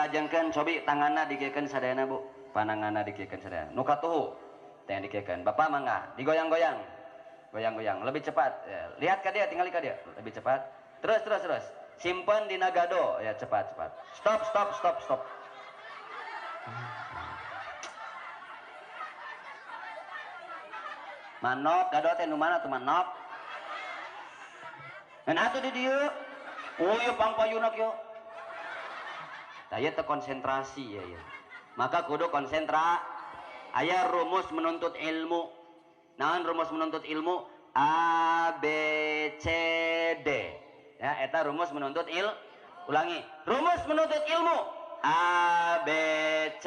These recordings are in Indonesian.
dilajengkeun cobi tanganna dikeun sadayana Bu. Pananganna dikeun sadayana. Nu katuhu teh dikeun. Bapak mangga digoyang-goyang. Goyang-goyang lebih cepat. Ya, lihat ka dia, tinggali ka dia. Lebih cepat. Terus. Simpen dina gado. Ya cepat. Stop. Manop gado teh nu mana tuh manop? Ngan atuh di dieu. Oh ieu pampayunak yo. Tah ieu teh konsentrasi ya. Maka kudu konsentra. Aya rumus menuntut ilmu. Naon rumus menuntut ilmu? A B C D. Ya, eta rumus menuntut ulangi. Rumus menuntut ilmu. A B C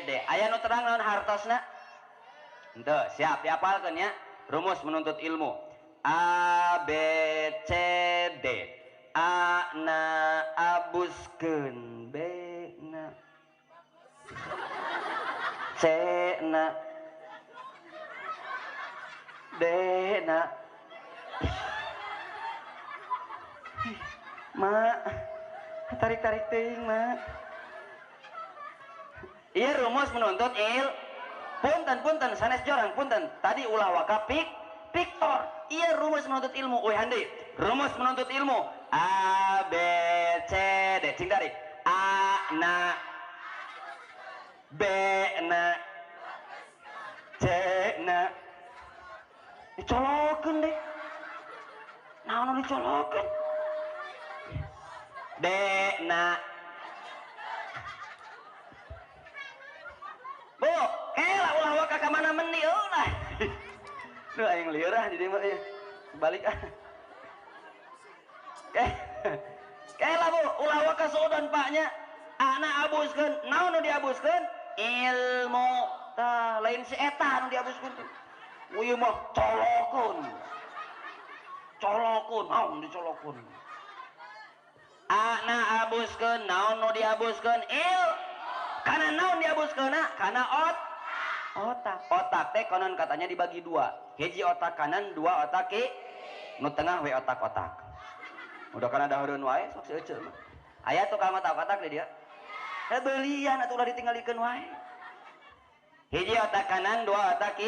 D. Aya nu terang naon hartosna? Henteu, siap dihafalkeun ya. Rumus menuntut ilmu. A B C D. A na abuskeun, B na C na D na Mak, tarik teuing Mak. Ieu rumus menuntut punten sanes jorang punten. Tadi ulah waka Victor. Ieu rumus menuntut ilmu. Uy handi. Rumus menuntut ilmu. A B C D. Cing dari. A na B na C na. Dicolokeun deh. Naon dicolokeun? D na Bu, lah ulah waka ka mana meni ulah. Duh aing liurah di dieu ya. Balik ah. Lah Bu, ulah waka suudan paknya. Ana abuskeun, naon nu diabuskeun? Ilmu. Tah, lain si eta nu diabuskeun teh. Ieu mah colokeun. Naon dicolokun? Ana abuskeun, naon nu diabuskeun? Kana naon diabuskeunna? Kana otak teh konon katanya dibagi dua. Hiji otak kanan, dua otak kiri. Nu tengah we otak-otak. Udah kana dahureun wae sok seuceul mah. Aya tukang otak-otak di dieu. Beelian atuh ulah ditinggalikeun wae. Hiji otak kanan, dua otak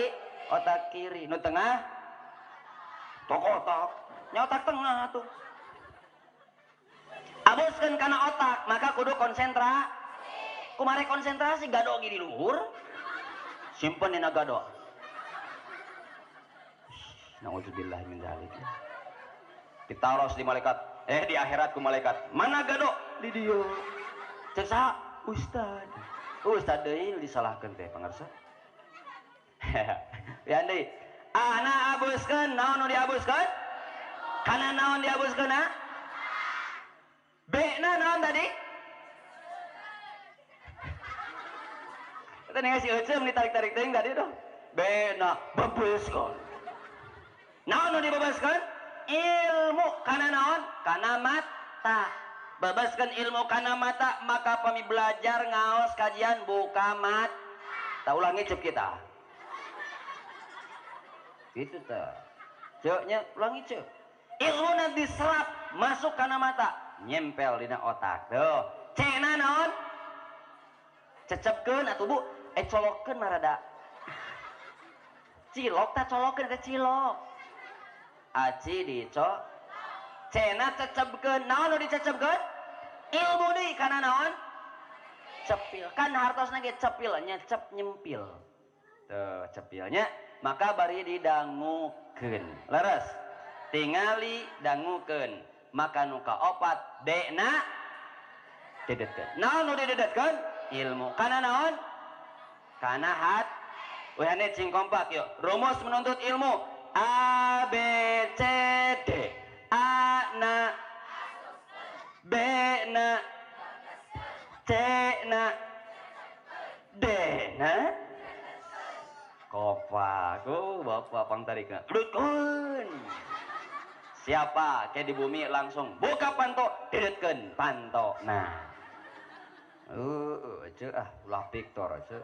kiri. Nu tengah tok otak. Nya otak tengah atuh. Abuskeun kana otak, maka kudu kumare konsentrasi gado di luhur. Simpen dina gado. Nauzubillah min dzalik. Ditaros di malaikat, di akhirat ku malaikat. Mana gado? Di dieu. Cek saha? Ustad deui disalahkeun teh pangarsa. Ya deui. Ana abuskeun, naon nu diabuskeun? Kana naon diabuskeunna? B na naon tadi? Kita ngasih euceum ditarik-tarik teuing tadi dong. B na bebaskeun. Naon nu dibebaskeun? Ilmu kana naon? Kana mata. Bebaskeun ilmu kana mata, maka pami belajar ngaos kajian buka mata. Tak ulangi cep kita. Gitu teh. Ceknya ulangi cep. Ilmu nanti diserap masuk kana mata, nyempel dina otak. Tuh. Cena naon? Cecepkeun atuh Bu. Colokeun marada. Cilok tak colokeun teh cilok. Aci dicok. Cena cecepkeun. Naon nu dicecepkeun? Ilmu deui kana naon? Cepil. Kan hartosna ge cepil nya cep nyempil. Tuh cepilnya maka bari didangukeun. Leres. Tingali dangukeun. Maka nu kaopat dekna didedetkeun. Naon nu didedetkeun? Ilmu. Kana naon? Kana hat. Weh ane cing kompak yuk. Rumus menuntut ilmu. A B C D. A na B na C na D na kompak. Bapak pang tarikna. Dudutkeun. Siapa kayak di bumi langsung buka panto didetkeun panto. Nah. Ulah Victor ceu.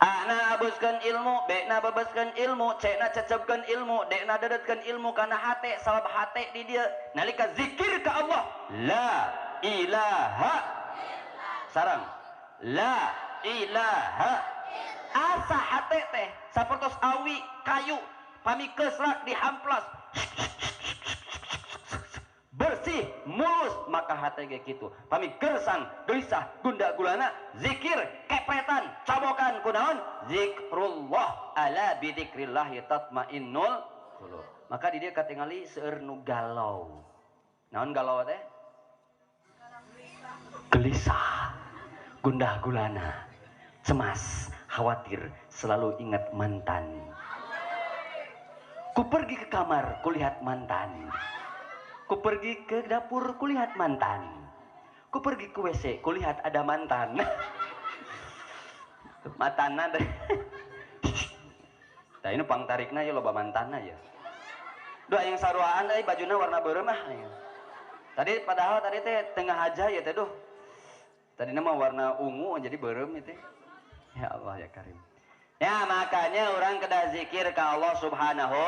A na abuskeun ilmu, B na bebaskeun ilmu, C na cecepkeun ilmu, D na dedetkeun ilmu kana hate, sabab hate di dieu nalika zikir ka Allah la ilaha sarang la ilaha asa hate teh sapertos awi kayu pami kesrak dihamplas bersih mulus maka hate ge kitu pami gersang gelisah gunda gulana zikir kepetan cabokan kunaon zikrullah ala bidzikrillah tatmainnul qulub maka di dieu katingali seueur nu galau naon galau teh gelisah gundah gulana cemas khawatir selalu ingat mantan ku pergi ke kamar ku lihat mantan ku pergi ke dapur ku lihat mantan ku pergi ke WC ku lihat ada mantan mantanna deh nah ini pangtarikna ya loba mantanna ya doa yang saruaan euy bajuna warna beureum mah tadi padahal tadi teh tengah haja ya teh duh tadi nama warna ungu jadi beureum itu ya Allah ya Karim ya makanya orang kedah zikir ke Allah subhanahu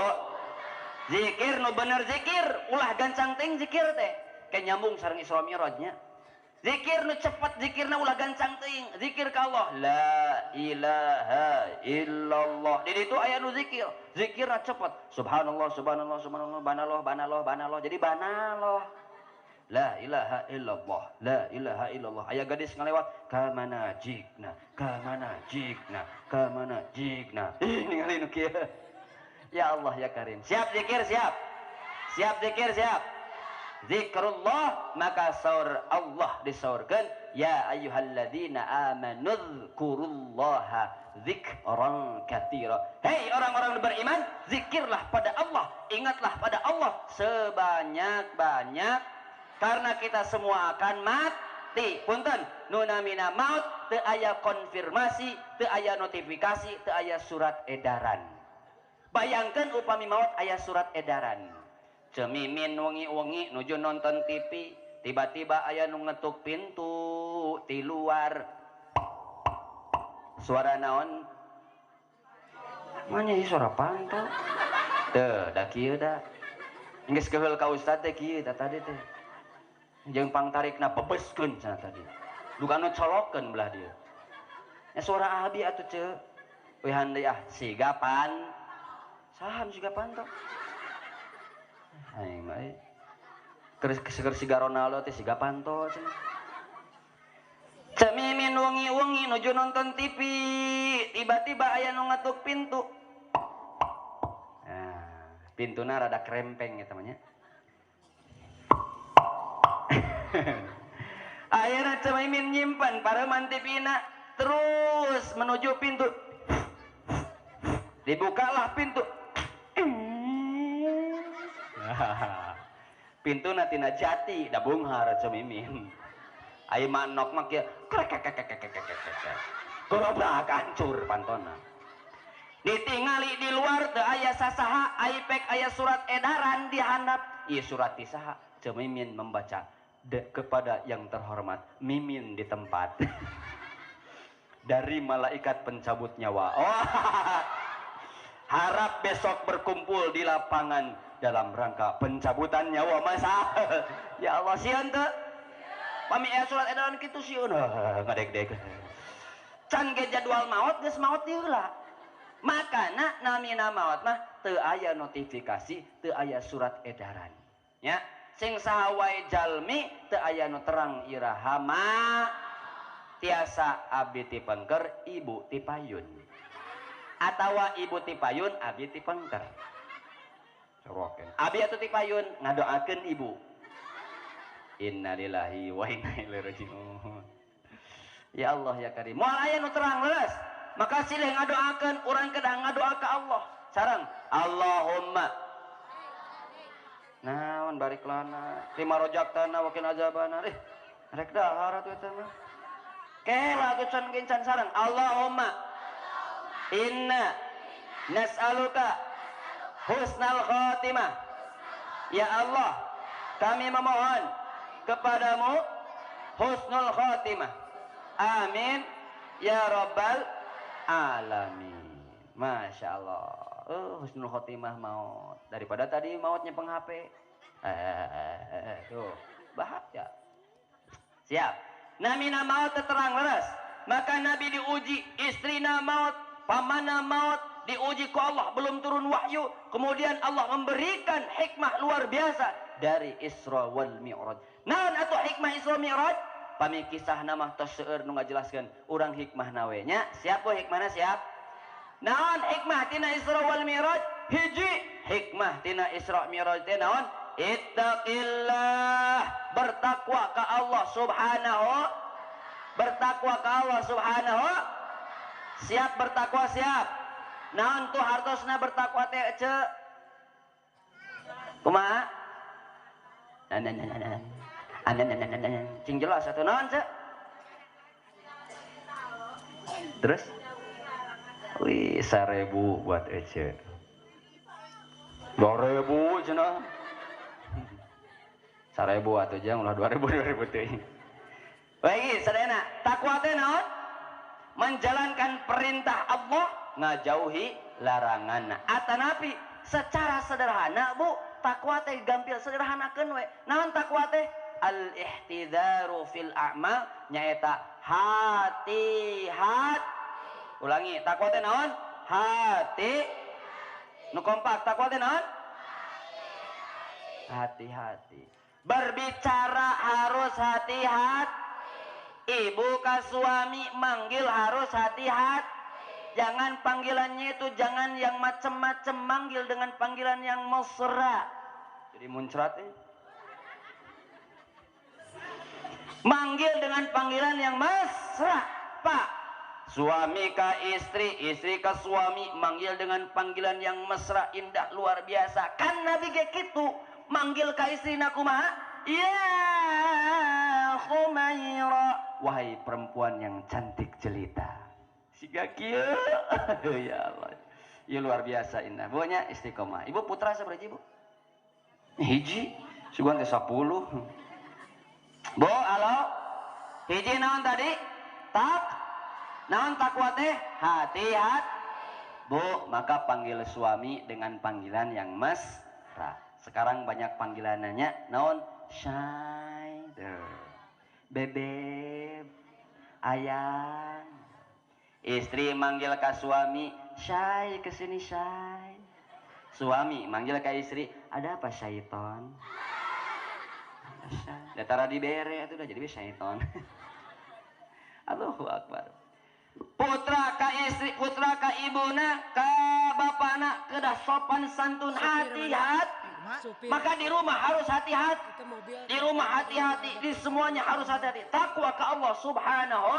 zikir nu bener zikir ulah gancang ting zikir teh kayak nyambung sareng Isra Mi'rajnya zikir nu cepet zikirna ulah gancang ting zikir ka Allah la ilaha illallah di ditu aya nu zikir zikirna cepet subhanallah subhanallah subhanallah banallah banallah banallah jadi banallah la ilaha illallah la ilaha illallah aya gadis ngalewat ka mana jigna ka mana jigna ka mana jigna ningali nu kieu ya Allah ya Karim siap zikir siap siap zikir siap zikrullah maka saur Allah disaurkeun ya ayyuhalladzina amanu dzkurullaha dzikran katsira hei orang-orang beriman zikirlah pada Allah ingatlah pada Allah sebanyak-banyak karena kita semua akan mati punten nu namina maut teu aya konfirmasi teu aya notifikasi teu aya surat edaran bayangkan upami maut aya surat edaran cemimin wengi-wengi nuju nonton TV tiba-tiba aya nu ngetuk pintu di luar suara naon mana ieu suara pantau teu da kieu da geus keheul ka ustad teh kieu tadi teh jeung pangtarikna bebeskeun cenah tadi duga nu colokeun belah dieu nya suara abi atuh ceuk we handai ah siga pan saham siga pantau aing mah keur siga Ronaldo teh siga panto cenah cemimin wengi-wengi nuju nonton TV tiba-tiba aya nu ngetuk pintu nah pintuna rada krempeng eta mah nya ayeuna cemimin nyimpan pareman TV-na terus menuju pintu dibukalah pintu pintu tina jati da bunghar cemimin aya manok mah kieu gorobrak hancur pantona ditingali di luar teu aya sasaha aipek aya surat edaran di handap ieu surat ti saha cemimin membaca kepada yang terhormat mimin di tempat dari malaikat pencabut nyawa oh harap besok berkumpul di lapangan dalam rangka pencabutan nyawa masa ya Allah sieun teu pami aya surat edaran kitu sieun ngadeg-deg can ge jadwal maot geus maot heula makana namina maot mah teu aya notifikasi teu aya surat edaran nya sing saha wae jalmi teu aya nu terang iraha ma tiasa abdi ti pengker ibu ti payun atawa ibu ti payun abdi ti pengker coroken abdi atuh ti payun ngadoakeun ibu innalillahi wa inna ilaihi rajiun ya Allah ya Karim moal aya nu terang leres maka silih ngadoakeun urang kedah ngadoa ka Allah sareng Allahumma naon barik lana lima rojaktana wakin azabana rek dahar atuh eta mah kela atuh can gencan sareng Allahumma inna nas'aluka husnal khatimah ya Allah kami memohon kepadamu husnul khatimah amin ya rabbal alamin masya Allah husnul khotimah maut daripada tadi mautnya peng HP tuh bahaya siap namina maut terang leres. Maka Nabi diuji, istrina maut, pamana maut, diuji ku Allah, belum turun wahyu. Kemudian Allah memberikan hikmah luar biasa dari Isra wal Mi'raj. Naon atuh hikmah Isra Mi'raj? Pami kisah nama tos seueur nu ngajelaskeun urang hikmah nawe nya. Siap we hikmahna siap? Naon hikmah tina Isra wal Mi'raj? Hiji hikmah tina Isra Mi'raj teh naon? Ittaqillah, bertakwa ka Allah Subhanahu, bertakwa ka Allah Subhanahu. Siap bertakwa siap. Naon tuh hartosna bertakwa teh ce? Kumaha? Cing jelas atuh naon ce? Terus? Wih, 1000 buat Ece. 2000 cenah. 1000 atuh jang ulah 2000 teuing. Baik, sadayana, takwa teh naon? Menjalankan perintah Allah, ngajauhi larangan. Atanapi secara sederhana Bu, takwa teh gampil sederhanakeun we. Naon takwa teh? Al-ihtidaru fil a'mal nyaeta hati-hati. Ulangi, takwa teh naon? Hati. Nu kompak, takwa teh naon? Hati-hati. Berbicara harus hati-hati. Ibu ke suami manggil harus hati-hati. Jangan panggilannya itu jangan yang macem-macem, manggil dengan panggilan yang mesra. Jadi muncrat ya. Manggil dengan panggilan yang mesra, Pak. Suami ke istri, istri ke suami, manggil dengan panggilan yang mesra, indah, luar biasa. Kan Nabi kayak gitu, manggil ke istri nakumaha? Ya Khumaira, wahai perempuan yang cantik jelita. Siga kieu. Ya Allah. Ya luar biasa indah. Bunya istiqomah. Ibu putra sabaraha Ibu? Hiji, sugan teh 10. Bu, halo. Hiji naon tadi? Naon takwa teh? Hati-hati. Bu, maka panggil suami dengan panggilan yang mesra. Sekarang banyak panggilannya naon? Syai, bebek, ayang. Istri manggil ke suami, Syai kesini Syai. Suami manggil ke istri, ada apa syaiton? Datara dibere itu udah jadi syaiton. Allahu Akbar. Putra ka istri, putra ka ibuna, ka bapana kedah sopan santun, hati-hati. Maka di rumah harus hati-hati. Di rumah hati-hati, di semuanya harus hati-hati. Takwa ke Allah Subhanahu.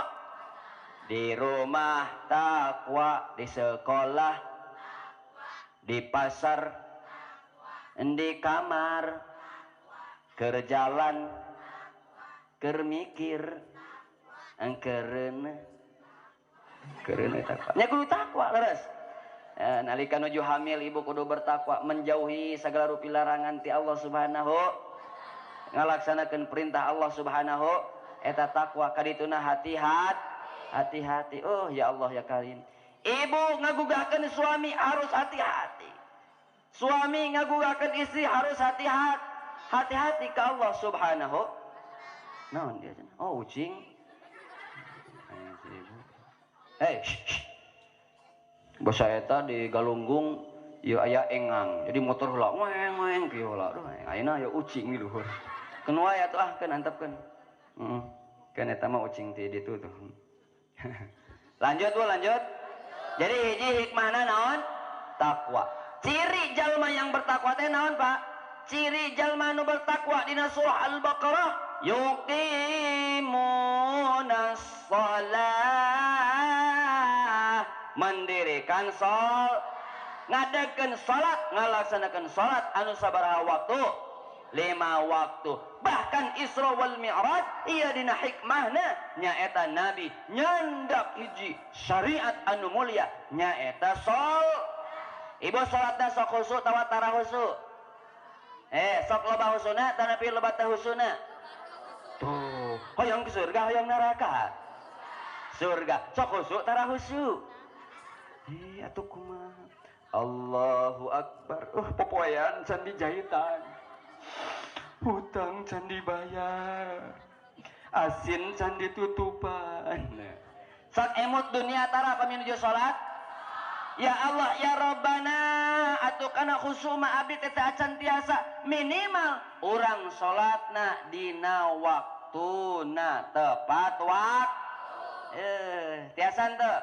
Di rumah takwa, di sekolah, di pasar, di kamar, kerjalan, kermikir, engkereun takwa. Nya kudu takwa leres. Nalika nuju hamil ibu kudu bertakwa, menjauhi segala rupi larangan ti Allah Subhanahu, ngalaksanakeun perintah Allah Subhanahu, eta takwa. Kadituna hati-hati. Oh ya Allah ya Karim. Ibu ngagugahkeun suami harus hati-hati. Suami ngagugahkeun istri harus hati-hati. Hati-hati ke Allah Subhanahu. Naon dia? Oh ucing. Hei, basa eta di Galunggung ieu aya engang. Jadi motor heula ngoeng kieu heula. Duh, ayeuna aya ucing di luhur. Keun wae atuh keun antepkeun. Kan eta mah ucing ti ditu tuh. Lanjut. Jadi hiji hikmahna naon? Takwa. Ciri jalma yang bertakwa teh naon, Pak? Ciri jalma nu bertakwa dina surah Al-Baqarah, yuqimunas shalah, mendirikan ngadakeun salat, ngalaksanakeun salat anu sabaraha waktu? 5 waktu. Bahkan Isra wal Mi'raj ieu dina hikmahna nyaeta Nabi nyandak hiji syariat anu mulia nyaeta Ibu salatna sok khusyuk tawa tara khusyuk. Sok loba husuna tanapi loba teh husuna. Tuh, hoyong ke surga, hoyong neraka. Surga, sok khusyuk tara khusyuk. Atuh kumaha? Allahu Akbar. Popoean can dijahitan. Hutang can dibayar. asin can ditutupan. Sok emut dunia tara paminuju salat. Ya Allah ya Rabbana atuh kana khusuma abdi teh acan tiasa minimal urang salatna dina waktuna tepat waktu. Tiasan teu